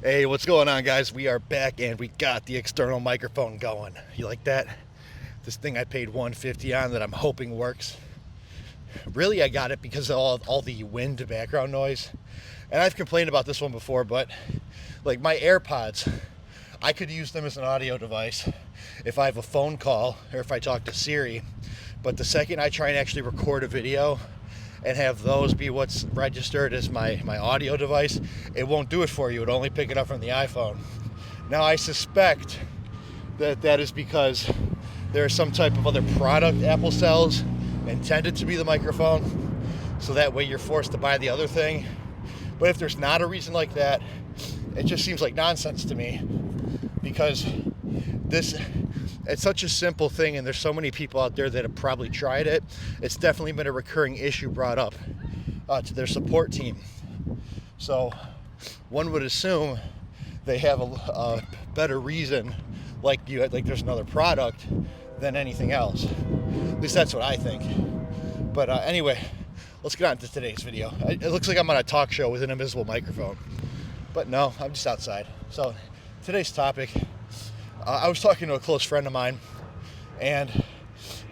Hey, what's going on, guys? We are back and we got the external microphone going. You like that? This thing I paid $150 on that I'm hoping works. Really, I got it because of all the wind background noise. And I've complained about this one before, but like my AirPods, I could use them as an audio device if I have a phone call or if I talk to Siri. But the second I try and actually record a video and have those be what's registered as my audio device, it won't do it for you. It'll only pick it up from the iPhone. Now, I suspect that is because there is some type of other product Apple sells intended to be the microphone, so that way you're forced to buy the other thing. But if there's not a reason like that, it just seems like nonsense to me, because it's such a simple thing, and there's so many people out there that have probably tried it. It's definitely been a recurring issue brought up to their support team. So one would assume they have a better reason, like there's another product, than anything else. At least that's what I think. But anyway, let's get on to today's video. It looks like I'm on a talk show with an invisible microphone, but no, I'm just outside. So today's topic, I was talking to a close friend of mine, and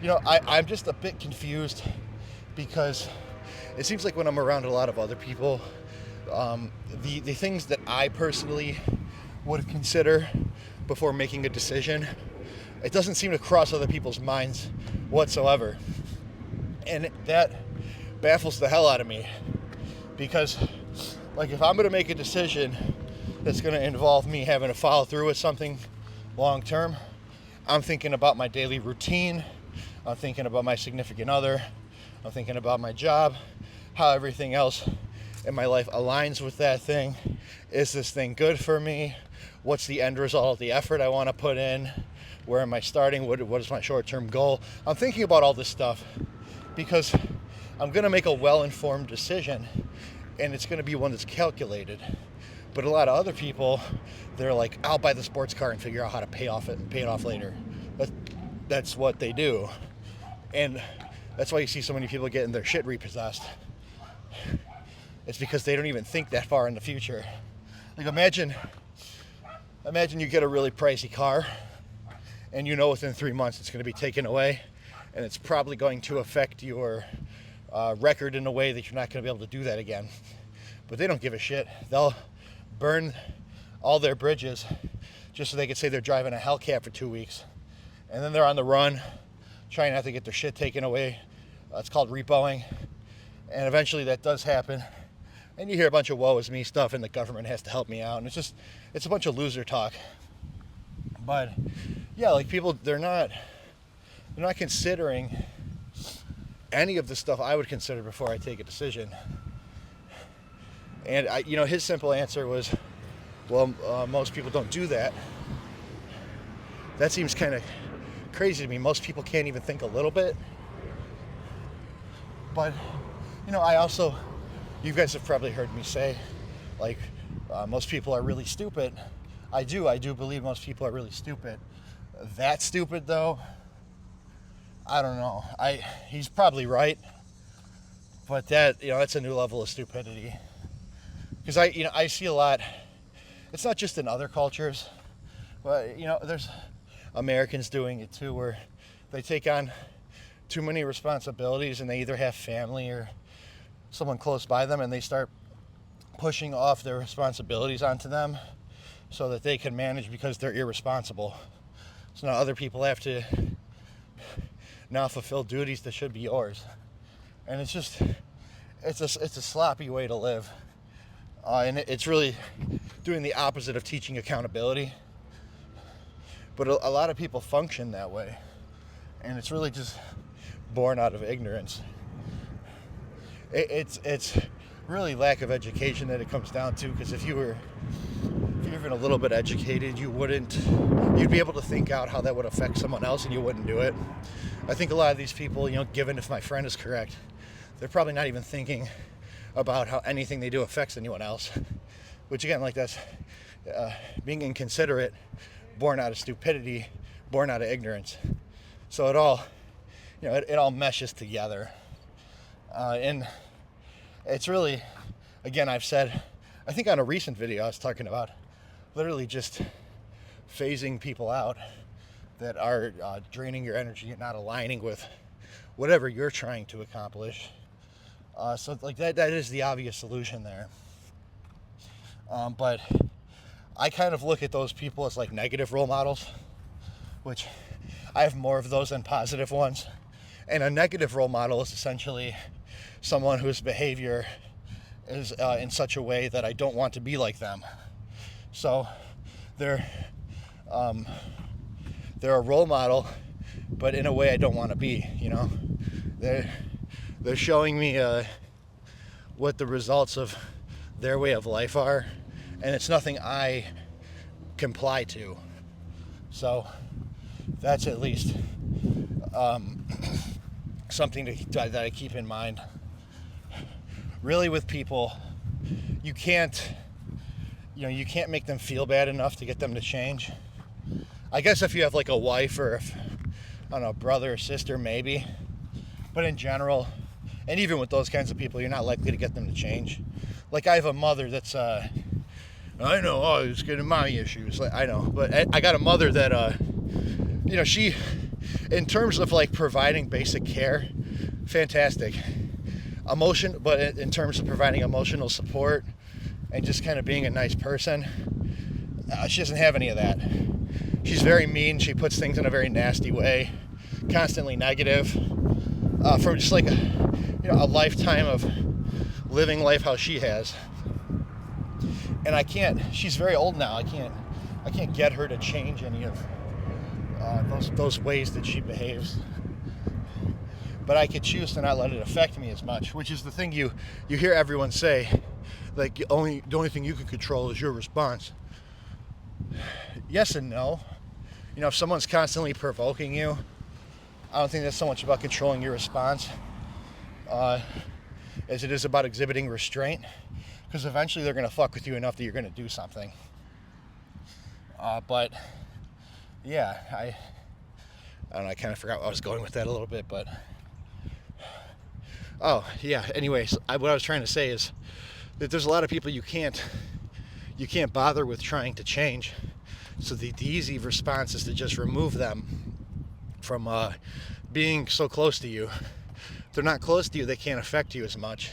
I'm just a bit confused, because it seems like when I'm around a lot of other people, the things that I personally would consider before making a decision, it doesn't seem to cross other people's minds whatsoever. And that baffles the hell out of me, because like if I'm going to make a decision that's going to involve me having to follow through with something long term, I'm thinking about my daily routine, I'm thinking about my significant other, I'm thinking about my job, how everything else in my life aligns with that thing. Is this thing good for me? What's the end result of the effort I want to put in? Where am I starting? What is my short-term goal? I'm thinking about all this stuff because I'm going to make a well-informed decision, and it's going to be one that's calculated. But a lot of other people, they're like, I'll buy the sports car and figure out how to pay it off later. That's what they do. And that's why you see so many people getting their shit repossessed. It's because they don't even think that far in the future. Like imagine you get a really pricey car, and within 3 months it's going to be taken away, and it's probably going to affect your record in a way that you're not going to be able to do that again. But they don't give a shit. They'll burn all their bridges just so they can say they're driving a Hellcat for 2 weeks, and then they're on the run trying not to get their shit taken away. It's called repoing, and eventually that does happen, and you hear a bunch of woe is me stuff, and the government has to help me out, and it's a bunch of loser talk. But yeah, like people, they're not considering any of the stuff I would consider before I take a decision. And his simple answer was, well, most people don't do that. That seems kind of crazy to me. Most people can't even think a little bit. But you guys have probably heard me say, like, most people are really stupid. I do believe most people are really stupid. That stupid, though, I don't know. He's probably right, but that's a new level of stupidity. Because I see a lot. It's not just in other cultures, but there's Americans doing it too, where they take on too many responsibilities, and they either have family or someone close by them, and they start pushing off their responsibilities onto them so that they can manage, because they're irresponsible. So now other people have to now fulfill duties that should be yours, and it's a sloppy way to live. And it's really doing the opposite of teaching accountability. But a lot of people function that way, and it's really just born out of ignorance. It's really lack of education that it comes down to, because if you're even a little bit educated, you'd be able to think out how that would affect someone else, and you wouldn't do it. I think a lot of these people, given if my friend is correct, they're probably not even thinking about how anything they do affects anyone else, which again, like that's being inconsiderate, born out of stupidity, born out of ignorance. So it all meshes together, and it's really, again, I've said, I think on a recent video I was talking about literally just phasing people out that are draining your energy and not aligning with whatever you're trying to accomplish. So like that is the obvious solution there. But I kind of look at those people as like negative role models, which I have more of those than positive ones. And a negative role model is essentially someone whose behavior is in such a way that I don't want to be like them. So they're a role model, but in a way I don't want to be, you know. They're showing me what the results of their way of life are, and it's nothing I comply to. So that's at least something that I keep in mind. Really, with people, you can't make them feel bad enough to get them to change. I guess if you have like a wife or brother or sister, maybe. But in general, and even with those kinds of people, you're not likely to get them to change. Like, I have a mother that's, I know, it's getting mommy issues. Like, I know, but I got a mother that, she, in terms of like providing basic care, fantastic. But in terms of providing emotional support and just kind of being a nice person, she doesn't have any of that. She's very mean. She puts things in a very nasty way, constantly negative, from just like a lifetime of living life how she has. And she's very old now. I can't get her to change any of those ways that she behaves. But I could choose to not let it affect me as much, which is the thing you hear everyone say, like the only thing you can control is your response. Yes and no. If someone's constantly provoking you, I don't think that's so much about controlling your response as it is about exhibiting restraint, because eventually they're going to fuck with you enough that you're going to do something. But yeah, I don't know, I kind of forgot where I was going with that a little bit, but oh yeah, anyways, what I was trying to say is that there's a lot of people you can't bother with trying to change. So the easy response is to just remove them from being so close to you. If they're not close to you, they can't affect you as much.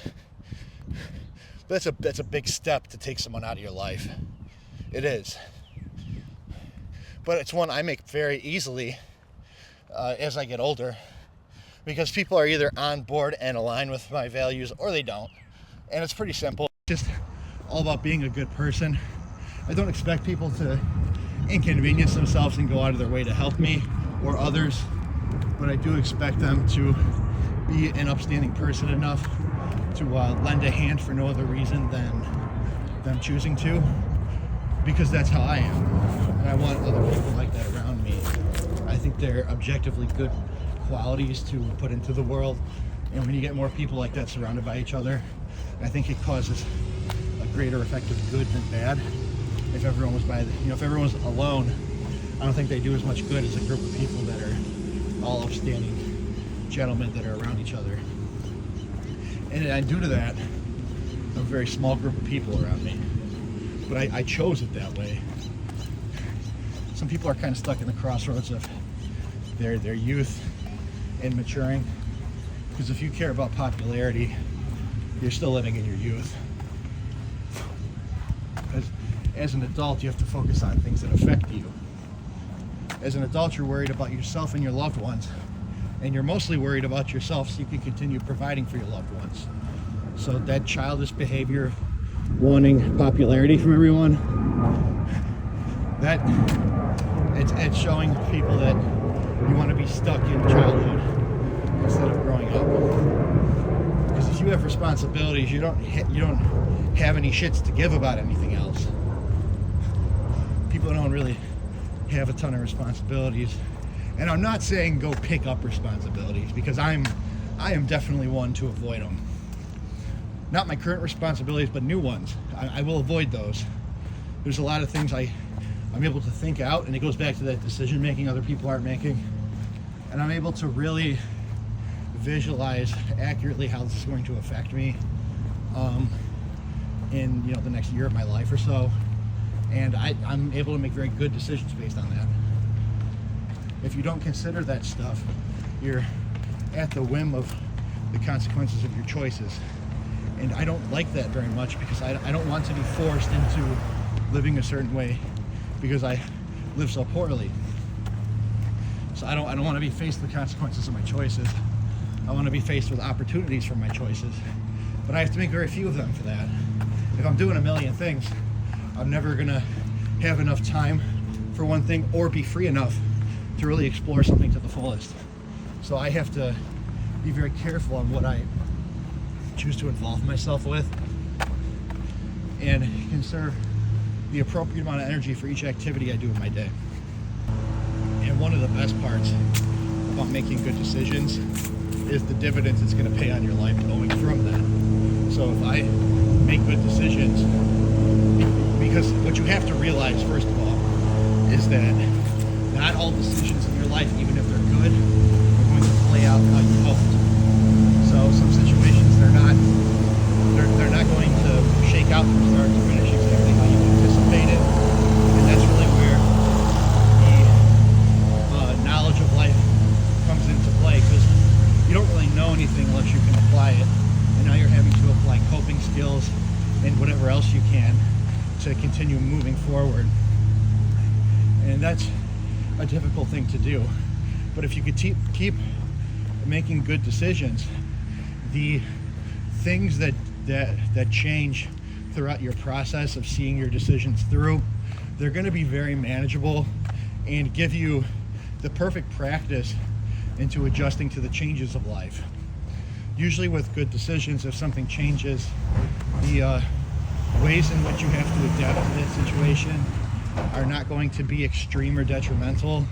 That's a big step to take someone out of your life. It is. But it's one I make very easily as I get older, because people are either on board and align with my values or they don't. And it's pretty simple. Just all about being a good person. I don't expect people to inconvenience themselves and go out of their way to help me or others, but I do expect them to be an upstanding person enough to lend a hand for no other reason than them choosing to, because that's how I am, and I want other people like that around me. I think they're objectively good qualities to put into the world, and when you get more people like that surrounded by each other, I think it causes a greater effect of good than bad. If everyone was if everyone's alone, I don't think they do as much good as a group of people that are all upstanding gentlemen that are around each other. And due to that, a very small group of people around me. But I chose it that way. Some people are kind of stuck in the crossroads of their youth and maturing. Because if you care about popularity, you're still living in your youth. Because as an adult, you have to focus on things that affect you. As an adult, you're worried about yourself and your loved ones. And you're mostly worried about yourself so you can continue providing for your loved ones. So that childish behavior, wanting popularity from everyone, that it's showing people that you want to be stuck in childhood instead of growing up. Because if you have responsibilities, you don't have any shits to give about anything else. People don't really have a ton of responsibilities. And I'm not saying go pick up responsibilities, because I am definitely one to avoid them. Not my current responsibilities, but new ones. I will avoid those. There's a lot of things I'm able to think out, and it goes back to that decision making other people aren't making. And I'm able to really visualize accurately how this is going to affect me in the next year of my life or so. And I'm able to make very good decisions based on that. If you don't consider that stuff, you're at the whim of the consequences of your choices. And I don't like that very much, because I don't want to be forced into living a certain way because I live so poorly. So I don't want to be faced with the consequences of my choices. I want to be faced with opportunities for my choices. But I have to make very few of them for that. If I'm doing a million things, I'm never going to have enough time for one thing or be free enough to really explore something to the fullest. So I have to be very careful on what I choose to involve myself with and conserve the appropriate amount of energy for each activity I do in my day. And one of the best parts about making good decisions is the dividends it's going to pay on your life going from that. So if I make good decisions, because what you have to realize, first of all, is that not all decisions in your life, even if they're good, are going to play out how you hoped. So some situations, they're not going to shake out from start to finish exactly how you anticipated. And that's really where the knowledge of life comes into play, because you don't really know anything unless you can apply it. And now you're having to apply coping skills and whatever else you can to continue moving forward. And that's a difficult thing to do. But if you could keep making good decisions, the things that change throughout your process of seeing your decisions through, they're going to be very manageable and give you the perfect practice into adjusting to the changes of life. Usually with good decisions, if something changes, the ways in which you have to adapt to that situation are not going to be extreme or detrimental,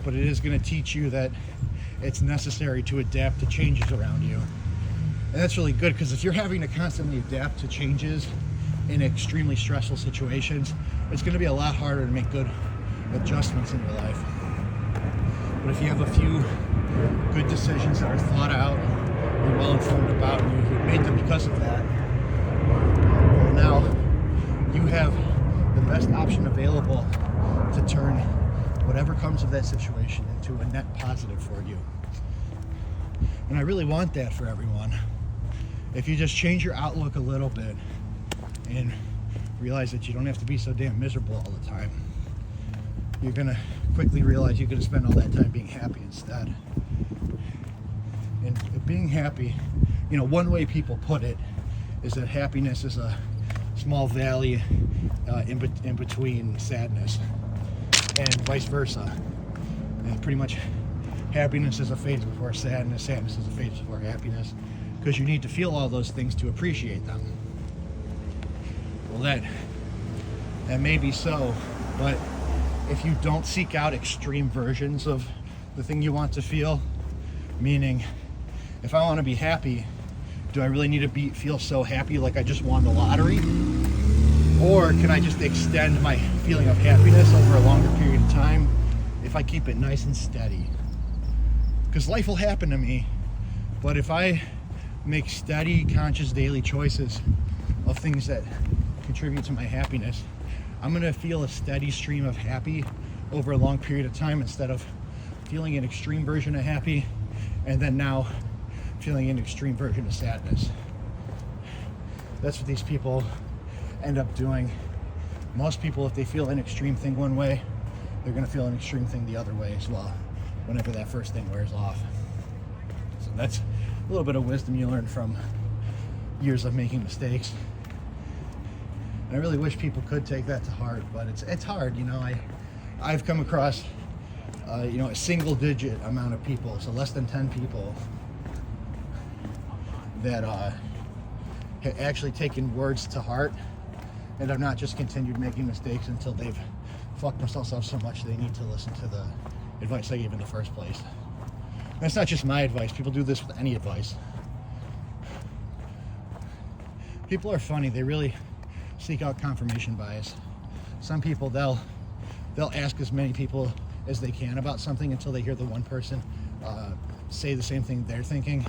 but it is going to teach you that it's necessary to adapt to changes around you. And that's really good, because if you're having to constantly adapt to changes in extremely stressful situations, it's going to be a lot harder to make good adjustments in your life. But if you have a few good decisions that are thought out, you're well informed about, and you made them because of that, well, now you have the best option available to turn whatever comes of that situation into a net positive for you. And I really want that for everyone. If you just change your outlook a little bit and realize that you don't have to be so damn miserable all the time, you're gonna quickly realize you're gonna spend all that time being happy instead. And being happy, one way people put it is that happiness is a small valley in between sadness, and vice versa. And pretty much happiness is a phase before sadness, sadness is a phase before happiness, because you need to feel all those things to appreciate them. Well, that may be so, but if you don't seek out extreme versions of the thing you want to feel, meaning, if I want to be happy, do I really need to feel so happy like I just won the lottery? Or can I just extend my feeling of happiness over a longer period of time if I keep it nice and steady? Because life will happen to me, but if I make steady, conscious daily choices of things that contribute to my happiness, I'm going to feel a steady stream of happy over a long period of time, instead of feeling an extreme version of happy and then now feeling an extreme version of sadness. That's what these people end up doing. Most people, if they feel an extreme thing one way, they're going to feel an extreme thing the other way as well whenever that first thing wears off. So that's a little bit of wisdom you learn from years of making mistakes. And I really wish people could take that to heart, but it's hard. I've come across a single digit amount of people, so less than 10 people, that have actually taken words to heart and have not just continued making mistakes until they've fucked themselves up so much they need to listen to the advice I gave in the first place. And it's not just my advice. People do this with any advice. People are funny. They really seek out confirmation bias. Some people, they'll ask as many people as they can about something until they hear the one person say the same thing they're thinking,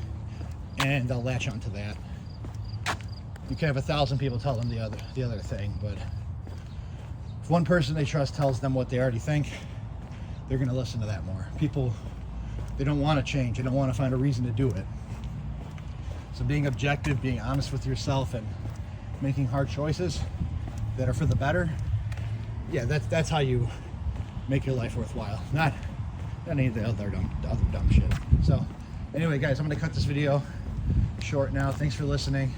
and they'll latch onto that. You can have 1,000 people tell them the other thing, but if one person they trust tells them what they already think, they're going to listen to that more. People, they don't want to change. They don't want to find a reason to do it. So being objective, being honest with yourself, and making hard choices that are for the better, yeah, that's how you make your life worthwhile. Not any of the other dumb shit. So anyway, guys, I'm going to cut this video short now. Thanks for listening.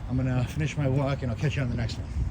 I'm going to finish my walk, and I'll catch you on the next one.